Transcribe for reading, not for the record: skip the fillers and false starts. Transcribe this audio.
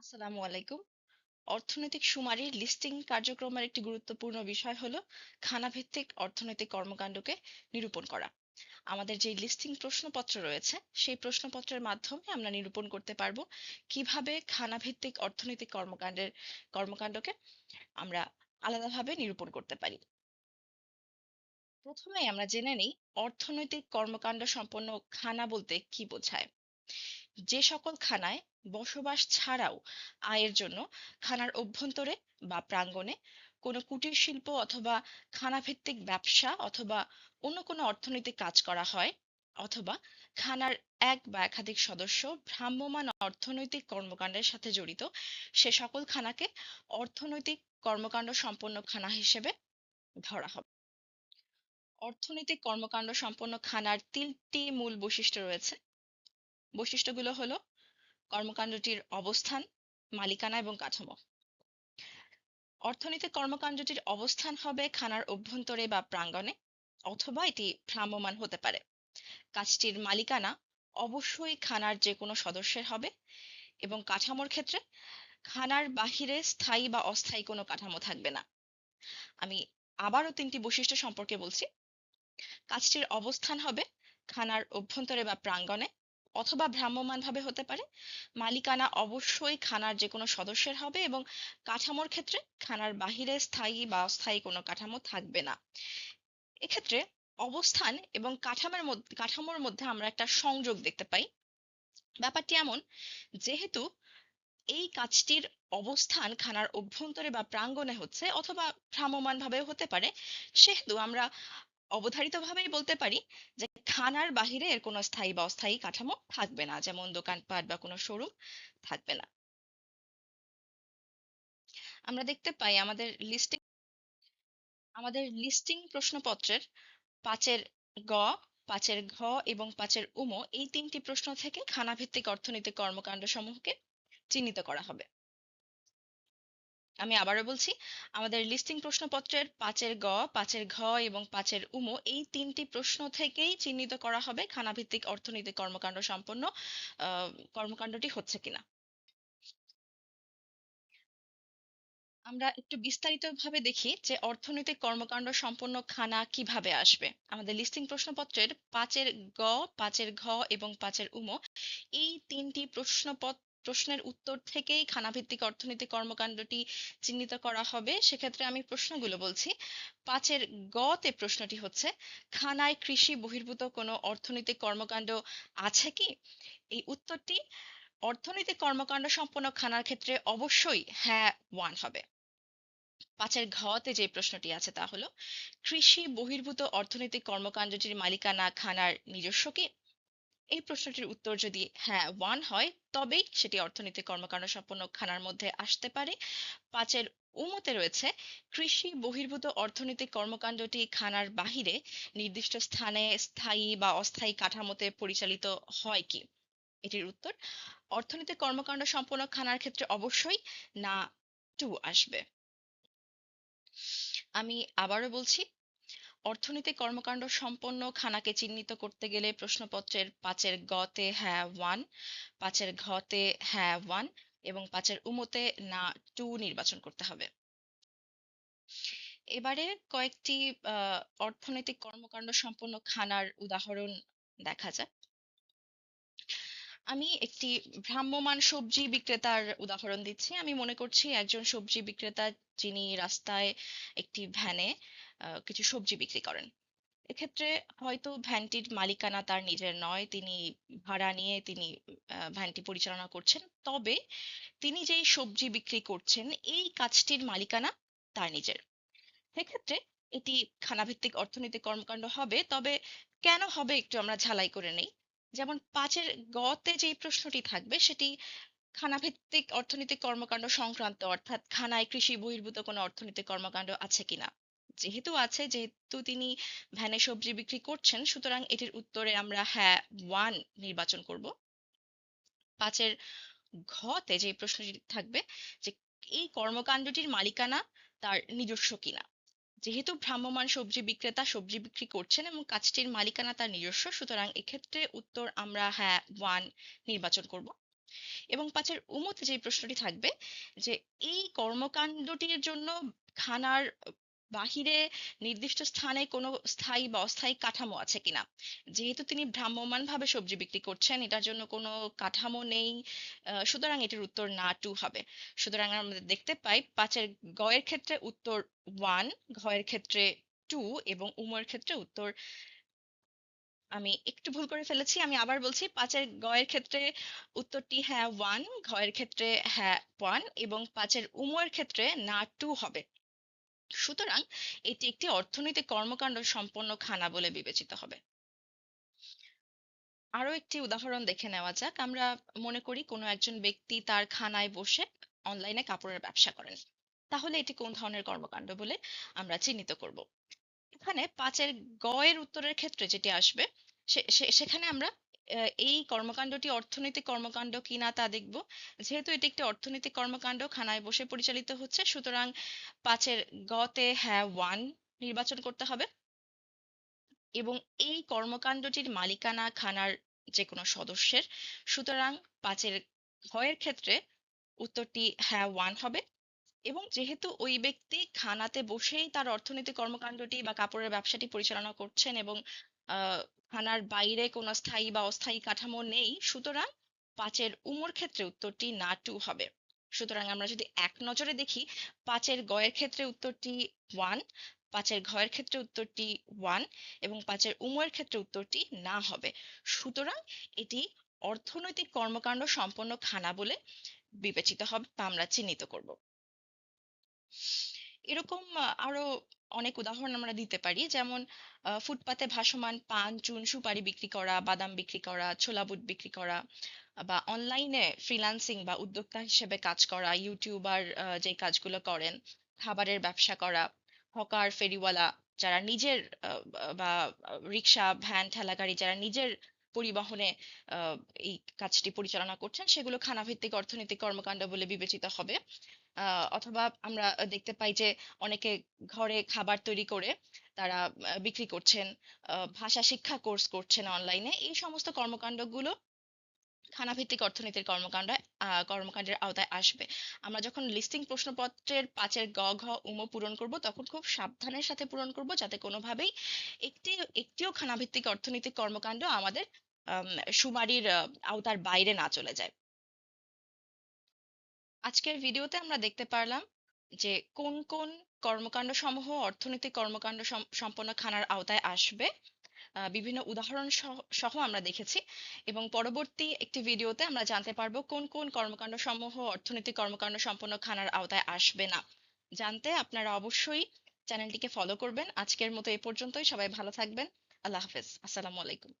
আসসালামু আলাইকুম। অর্থনৈতিক শুমারির লিস্টিং কার্যক্রমের একটি গুরুত্বপূর্ণ বিষয় হলো খানাভিত্তিক অর্থনৈতিক কর্মকাণ্ডকে নিরূপণ করা। আমাদের যে লিস্টিং প্রশ্নপত্র রয়েছে সেই প্রশ্নপত্রের মাধ্যমে আমরা নিরূপণ করতে পারবো কিভাবে খানাভিত্তিক অর্থনৈতিক কর্মকাণ্ডকে আমরা আলাদাভাবে নিরূপণ করতে পারি। প্রথমেই আমরা জেনে নিই অর্থনৈতিক কর্মকাণ্ড সম্পন্ন খানা বলতে কি বোঝায়। যে সকল খানায় বসবাস ছাড়াও আয়ের জন্য খানার অভ্যন্তরে বা প্রাঙ্গণে কোনো কুটির শিল্প অথবা খানাভিত্তিক ব্যবসা অথবা অন্য কোনো অর্থনৈতিক কাজ করা হয়, অথবা খানার এক বা একাধিক সদস্য ভ্রাম্যমাণ অর্থনৈতিক কর্মকাণ্ডের সাথে জড়িত, সে সকল খানাকে অর্থনৈতিক কর্মকাণ্ড সম্পন্ন খানা হিসেবে ধরা হবে। অর্থনৈতিক কর্মকাণ্ড সম্পন্ন খানার তিনটি মূল বৈশিষ্ট্য রয়েছে। বৈশিষ্ট্যগুলো হলো কর্মকাণ্ডটির অবস্থান, মালিকানা এবং কাঠামো। অর্থনৈতিক কর্মকাণ্ডটির অবস্থান হবে খানার অভ্যন্তরে বা প্রাঙ্গণে, অথবা এটি ভ্রাম্যমাণ হতে পারে। কাজটির মালিকানা অবশ্যই খানার যে কোনো সদস্যের হবে, এবং কাঠামোর ক্ষেত্রে খানার বাহিরে স্থায়ী বা অস্থায়ী কোনো কাঠামো থাকবে না। আমি আবারও তিনটি বৈশিষ্ট্য সম্পর্কে বলছি। কাজটির অবস্থান হবে খানার অভ্যন্তরে বা প্রাঙ্গণে, অথবা ভ্রাম্যমাণভাবে হতে পারে। মালিকানা অবশ্যই খানার যে কোনো সদস্যের হবে, এবং কাঠামোর ক্ষেত্রে খানার বাহিরে স্থায়ী বা অস্থায়ী কোনো কাঠামো থাকবে না। এক্ষেত্রে অবস্থান এবং কাঠামোর মধ্যে আমরা একটা সংযোগ দেখতে পাই। ব্যাপারটি এমন, যেহেতু এই কাজটির অবস্থান খানার অভ্যন্তরে বা প্রাঙ্গণে হচ্ছে, অথবা ভ্রাম্যমাণভাবেও হতে পারে, সেহেতু আমরা অবধারিতভাবেই বলতে পারি যে খানার বাহিরে এর কোনো স্থায়ী বা অস্থায়ী কাঠামো থাকবে না, যেমন দোকানপাট বা কোনো শোরুম থাকবে না। আমরা দেখতে পাই আমাদের লিস্টিং প্রশ্নপত্রের ৫-এর গ, ৫-এর ঘ এবং ৫-এর উম এই তিনটি প্রশ্ন থেকে খানাভিত্তিক অর্থনৈতিক কর্মকাণ্ড সমূহকে চিহ্নিত করা হবে। আমি আবারও বলছি, আমাদের লিস্টিং প্রশ্নপত্রের ৫-এর গ, ৫-এর ঘ এবং ৫-এর উম এই তিনটি প্রশ্ন থেকেই চিহ্নিত করা হবে খানাভিত্তিক অর্থনৈতিক কর্মকাণ্ড সম্পন্ন কর্মকাণ্ডটি হচ্ছে কিনা। আমরা একটু বিস্তারিতভাবে দেখি যে অর্থনৈতিক কর্মকাণ্ড সম্পন্ন খানা কিভাবে আসবে। আমাদের লিস্টিং প্রশ্নপত্রের ৫-এর গ, ৫-এর ঘ এবং ৫-এর উম এই তিনটি প্রশ্নের উত্তর থেকেই খানাভিত্তিক অর্থনৈতিক কর্মকাণ্ডটি চিহ্নিত করা হবে। সেক্ষেত্রে আমি প্রশ্নগুলো বলছি। ৫-এর গ তে প্রশ্নটি হচ্ছে, খানায় কৃষি বহির্ভূত কোনো অর্থনৈতিক কর্মকাণ্ড আছে কি? এই উত্তরটি অর্থনৈতিক কর্মকাণ্ড সম্পন্ন খানার ক্ষেত্রে অবশ্যই হ্যাঁ ওয়ান হবে। ৫-এর ঘতে যে প্রশ্নটি আছে তা হলো, কৃষি বহির্ভূত অর্থনৈতিক কর্মকাণ্ডটির মালিকানা খানার নিজস্ব কি? এই প্রশ্নটির উত্তর যদি হ্যাঁ ওয়ান হয়, তবেই সেটি অর্থনৈতিক কর্মকাণ্ড সম্পন্ন খানার মধ্যে আসতে পারে। ৫-এর উমতে রয়েছে, কৃষি বহির্ভূত অর্থনৈতিক কর্মকাণ্ডটি খানার বাহিরে নির্দিষ্ট স্থানে স্থায়ী বা অস্থায়ী কাঠামোতে পরিচালিত হয় কি? এটির উত্তর অর্থনৈতিক কর্মকাণ্ড সম্পন্ন খানার ক্ষেত্রে অবশ্যই না টু আসবে। আমি আবারও বলছি, অর্থনৈতিক কর্মকাণ্ড সম্পন্ন খানাকে চিহ্নিত করতে গেলে প্রশ্নপত্রের ৫-এর গতে হ্যাঁ ওয়ান, ৫-এর ঘতে হ্যাঁ ওয়ান এবং ৫-এর উমতে না টু নির্বাচন করতে হবে। এবারে কয়েকটি অর্থনৈতিক কর্মকাণ্ড সম্পন্ন খানার উদাহরণ দেখা যাক। আমি একটি ভ্রাম্যমাণ সবজি বিক্রেতার উদাহরণ দিচ্ছি। আমি মনে করছি একজন সবজি বিক্রেতা, যিনি রাস্তায় একটি ভ্যানে কিছু সবজি বিক্রি করেন। এক্ষেত্রে হয়তো ভ্যানটির মালিকানা তার নিজের নয়, তিনি ভাড়া নিয়ে তিনি ভ্যানটি পরিচালনা করছেন। তবে তিনি যেই সবজি বিক্রি করছেন এই কাজটির মালিকানা তার নিজের। সেক্ষেত্রে এটি খানাভিত্তিক অর্থনৈতিক কর্মকাণ্ড হবে। তবে কেন হবে একটু আমরা ঝালাই করে নেই। যেমন ৫-এর গতে যেই প্রশ্নটি থাকবে সেটি খানাভিত্তিক অর্থনৈতিক কর্মকাণ্ড সংক্রান্ত, অর্থাৎ খানায় কৃষি বহির্ভূত কোনো অর্থনৈতিক কর্মকাণ্ড আছে কিনা। যেহেতু আছে, যেহেতু তিনি ভ্যানে সবজি বিক্রি করছেন, সুতরাং এটির উত্তরে আমরা হ্যাঁ ওয়ান নির্বাচন করব। ৫-এর ঘতে যে প্রশ্নটি থাকবে যে এই কর্মকাণ্ডটির মালিকানা তার নিজস্ব কিনা। যেহেতু ভ্রাম্যমাণ সবজি বিক্রেতা সবজি বিক্রি করছেন এবং কাজটির মালিকানা তার নিজস্ব, সুতরাং এক্ষেত্রে উত্তর আমরা হ্যাঁ ওয়ান নির্বাচন করব। এবং ৫ এর উমতে যে প্রশ্নটি থাকবে যে এই কর্মকাণ্ডটির জন্য খানার বাহিরে নির্দিষ্ট স্থানে কোনো স্থায়ী বা অস্থায়ী কাঠামো আছে কিনা। যেহেতু তিনি ভ্রাম্যমাণভাবে সবজি বিক্রি করছেন, এটার জন্য কোনো কাঠামো নেই, সুতরাং এটির উত্তর না 2 হবে। সুতরাং আমরা দেখতে পাই ৫ এর গ এর ক্ষেত্রে উত্তর 1, ঘ এর ক্ষেত্রে 2 এবং উম এর ক্ষেত্রে উত্তর, আমি একটু ভুল করে ফেলেছি, আমি আবার বলছি, ৫ এর গ এর ক্ষেত্রে উত্তরটি হ্যাঁ 1, ঘ এর ক্ষেত্রে হ্যাঁ 1 এবং ৫ এর উম এর ক্ষেত্রে না 2 হবে। সুতরাং এটি একটি অর্থনৈতিক কর্মকাণ্ড সম্পন্ন খানা বলে বিবেচিত হবে। আরো একটি উদাহরণ দেখে নেওয়া যাক। আমরা মনে করি কোনো একজন ব্যক্তি তার খানায় বসে অনলাইনে কাপড়ের ব্যবসা করেন। তাহলে এটি কোন ধরনের কর্মকাণ্ড বলে আমরা চিহ্নিত করব? এখানে ৫ এর গ এর উত্তরের ক্ষেত্রে যেটি আসবে, সেখানে আমরা এই কর্মকাণ্ডটি অর্থনৈতিক কর্মকাণ্ড কিনা তা দেখব। যেহেতু এটি একটি অর্থনৈতিক কর্মকাণ্ড, খানায় বসে পরিচালিত হচ্ছে, সুতরাং ৫ এর গ তে হ্যাঁ 1 নির্বাচন করতে হবে। এবং এই কর্মকাণ্ডটির মালিকানা খানার যে কোনো সদস্যের, সুতরাং ৫ এর ঘ এর ক্ষেত্রে উত্তরটি হ্যাঁ 1 হবে। এবং যেহেতু ওই ব্যক্তি খানাতে বসেই তার অর্থনৈতিক কর্মকাণ্ডটি বা কাপড়ের ব্যবসাটি পরিচালনা করছেন এবং আহ, খানার বাইরে কোনো স্থায়ী বা অস্থায়ী কাঠামো নেই, সুতরাং ৫ এর উমর ক্ষেত্রে উত্তরটি না 2 হবে। সুতরাং আমরা যদি এক নজরে দেখি, ৫ এর গ এর ক্ষেত্রে উত্তরটি 1, ৫ এর ঘ এর ক্ষেত্রে উত্তরটি 1 এবং ৫ এর উমর ক্ষেত্রে উত্তরটি না হবে। সুতরাং এটি অর্থনৈতিক কর্মকাণ্ড সম্পন্ন খানা বলে বিবেচিত হবে বা আমরা চিহ্নিত করব। এরকম আরো অনেক উদাহরণ আমরা দিতে পারি, যেমন ফুটপাতে ভাসমান পান, চুন, সুপারি বিক্রি করা, বাদাম বিক্রি করা, ছোলা বুট বিক্রি করা, বা অনলাইনে ফ্রিল্যান্সিং বা উদ্যোক্তা হিসেবে কাজ করা, ইউটিউবার যে কাজগুলো করেন, খাবারের ব্যবসা করা, হকার, ফেরিওয়ালা যারা নিজের বা রিক্সা, ভ্যান, ঠেলাগাড়ি যারা নিজের পরিবহনে আহ, এই কাজটি পরিচালনা করছেন, সেগুলো খানাভিত্তিক অর্থনৈতিক কর্মকাণ্ড বলে বিবেচিত হবে। অথবা আমরা দেখতে পাই যে অনেকে ঘরে খাবার তৈরি করে তারা বিক্রি করছেন, ভাষা শিক্ষা কোর্স করছেন অনলাইনে। এই সমস্ত কর্মকাণ্ডগুলো খানাভিত্তিক অর্থনীতির কর্মকাণ্ডের আওতায় আসবে। আমরা যখন লিস্টিং প্রশ্নপত্রের ৫ এর গ, ঘ, উম পূরণ করব, তখন খুব সাবধানের সাথে পূরণ করব, যাতে কোনোভাবেই একটি একটিও খানাভিত্তিক অর্থনৈতিক কর্মকাণ্ড আমাদের আম, শুমারির আওতার বাইরে না চলে যায়। আজকের ভিডিওতে আমরা দেখতে পারলাম যে কোন কোন কর্মকাণ্ড সমূহ অর্থনৈতিক কর্মকাণ্ড সম্পন্ন খানার আওতায় আসবে। বিভিন্ন উদাহরণ সহ সহ আমরা দেখেছি, এবং পরবর্তী একটি ভিডিওতে আমরা জানতে পারবো কোন কোন কর্মকাণ্ড সমূহ অর্থনৈতিক কর্মকাণ্ড সম্পন্ন খানার আওতায় আসবে না। জানতে আপনারা অবশ্যই চ্যানেলটিকে ফলো করবেন। আজকের মতো এ পর্যন্তই। সবাই ভালো থাকবেন। আল্লাহ হাফেজ। আসসালামু আলাইকুম।